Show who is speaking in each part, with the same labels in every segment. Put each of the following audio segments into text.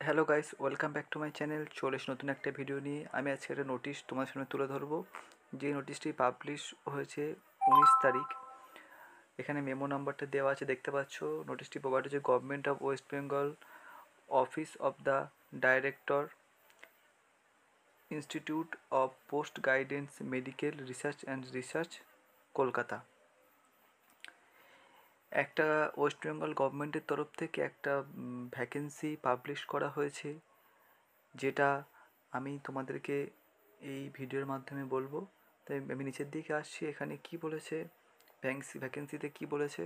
Speaker 1: Hello guys, welcome back to my channel. চলে এসে নতুন একটা ভিডিও নিয়ে। আমি আজকে একটা নোটিশ তোমার সামনে তুলে ধরবো, যে নোটিশটি পাবলিশ হয়েছে 19 তারিখ। এখানে মেমো নাম্বারটা দেওয়া আছে, দেখতে পাচ্ছ। নোটিশটি প্রোভাইড হচ্ছে government of West Bengal, office of the director, institute of post guidance medical research and research, Kolkata. একটা ওয়েস্ট বেঙ্গল গভর্নমেন্টের তরফ থেকে একটা ভ্যাকেন্সি পাবলিশ করা হয়েছে, যেটা আমি তোমাদেরকে এই ভিডিওর মাধ্যমে বলবো। তাই আমি নিচের দিকে আসছি। এখানে কি বলেছে, ভ্যাকেন্সিতে কি বলেছে।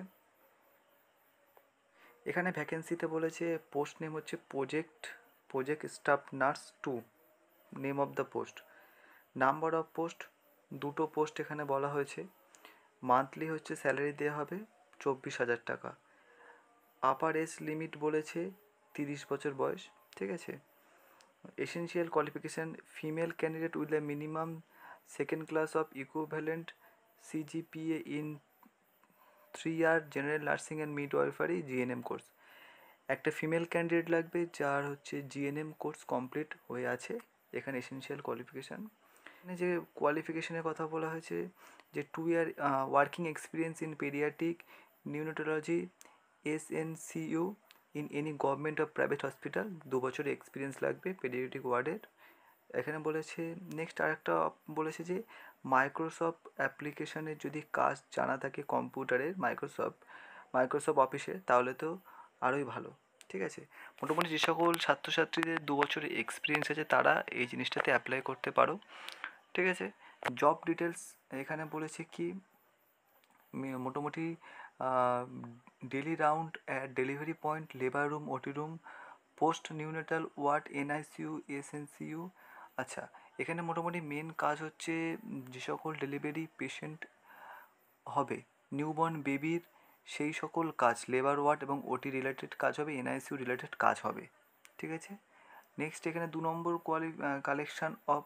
Speaker 1: এখানে ভ্যাকেন্সিতে বলেছে পোস্ট নেম হচ্ছে project staff nurse 2, name of the post. Number of post, দুটো পোস্ট এখানে বলা হয়েছে। মান্থলি হচ্ছে স্যালারি দেওয়া হবে 24,000 টাকা। আপার এজ লিমিট বলেছে 30 বছর বয়স, ঠিক আছে। Essential qualification, female candidate with the minimum second class of equivalent CGPA in 3 year general nursing and midwifery GNM course. একটা ফিমেল ক্যান্ডিডেট লাগবে যার হচ্ছে GNM কোর্স কমপ্লিট হয়ে আছে। এখানে এসেনশিয়াল কোয়ালিফিকেশান, এখানে যে কোয়ালিফিকেশানের কথা বলা হয়েছে, যে 2 year working experience in paediatric neonatology SNCU in any government of private hospital, 2 বছরের এক্সপিরিয়েন্স লাগবে পেডিয়াট্রিক ওয়ার্ডের। এখানে বলেছে নেক্সট আরেকটা বলেছে যে মাইক্রোসফট অ্যাপ্লিকেশানের যদি কাজ জানা থাকে কম্পিউটারের, মাইক্রোসফট অফিসে, তাহলে তো আরোই ভালো, ঠিক আছে। মোটামুটি যে সকল ছাত্রছাত্রীদের 2 বছরের এক্সপিরিয়েন্স আছে তারা এই জিনিসটাতে অ্যাপ্লাই করতে পারো, ঠিক আছে। জব ডিটেলস এখানে বলেছে কি, মোটামুটি daily round at delivery point, labour room, OT room, post neonatal ward, NICU SNCU। আচ্ছা, এখানে মোটামুটি মেন কাজ হচ্ছে যে সকল ডেলিভারি পেশেন্ট হবে, নিউবর্ন বেবির, সেই সকল কাজ লেবার ওয়ার্ড এবং OT রিলেটেড কাজ হবে, NICU রিলেটেড কাজ হবে, ঠিক আছে। নেক্সট এখানে 2 নম্বর collection of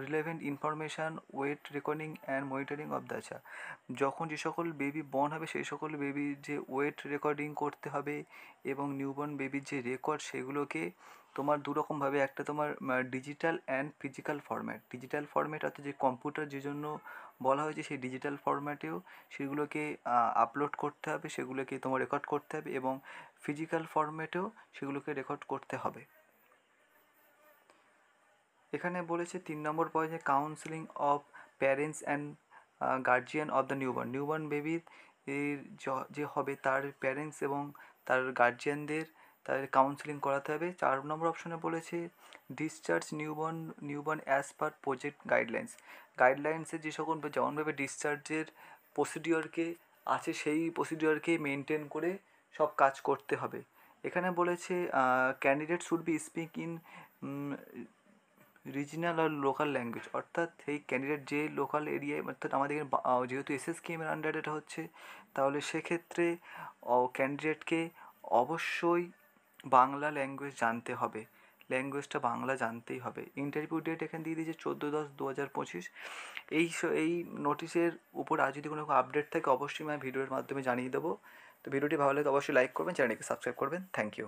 Speaker 1: relevant information, weight recording and monitoring of the. আচ্ছা, যখন যে সকল বেবি বর্ন হবে সেই সকল বেবির যে ওয়েট রেকর্ডিং করতে হবে এবং নিউবর্ন বেবির যে রেকর্ড, সেগুলোকে তোমার দুরকমভাবে, একটা তোমার digital and physical format. Digital format অর্থাৎ যে কম্পিউটার যে জন্য বলা হয়েছে, সেই ডিজিটাল ফরম্যাটেও সেগুলোকে আপলোড করতে হবে, সেগুলোকে তোমার রেকর্ড করতে হবে, এবং ফিজিক্যাল ফরম্যাটেও সেগুলোকে রেকর্ড করতে হবে। এখানে বলেছে 3 নম্বর পয়েন্টে counselling of parents and guardian of the newborn বেবির এর যে হবে তার প্যারেন্টস এবং তার গার্জিয়ানদের তাদের কাউন্সিলিং করাতে হবে। 4 নম্বর অপশনে বলেছে discharge newborn as per project গাইডলাইন্সের যে সকল যেমনভাবে ডিসচার্জের প্রসিডিওরকে আছে, সেই প্রসিডিওরকে মেনটেন করে সব কাজ করতে হবে। এখানে বলেছে candidate should be speak in regional or local language, অর্থাৎ সেই ক্যান্ডিডেট যে লোকাল এরিয়ায়, অর্থাৎ আমাদের যেহেতু SSKM-এর আন্ডারে এটা হচ্ছে, তাহলে সেক্ষেত্রে ক্যান্ডিডেটকে অবশ্যই বাংলা ল্যাঙ্গুয়েজ জানতে হবে, ল্যাঙ্গুয়েজটা বাংলা জানতেই হবে। ইন্টারভিউ ডেট এখানে দিয়ে দিয়েছে 14/10/2025। এই নোটিশের উপর আজ যদি কোনো আপডেট থাকে অবশ্যই আমি ভিডিওর মাধ্যমে জানিয়ে দেবো। তো ভিডিওটি ভালো লাগে অবশ্যই লাইক করবেন, চ্যানেলটিকে সাবস্ক্রাইব করবেন। Thank you.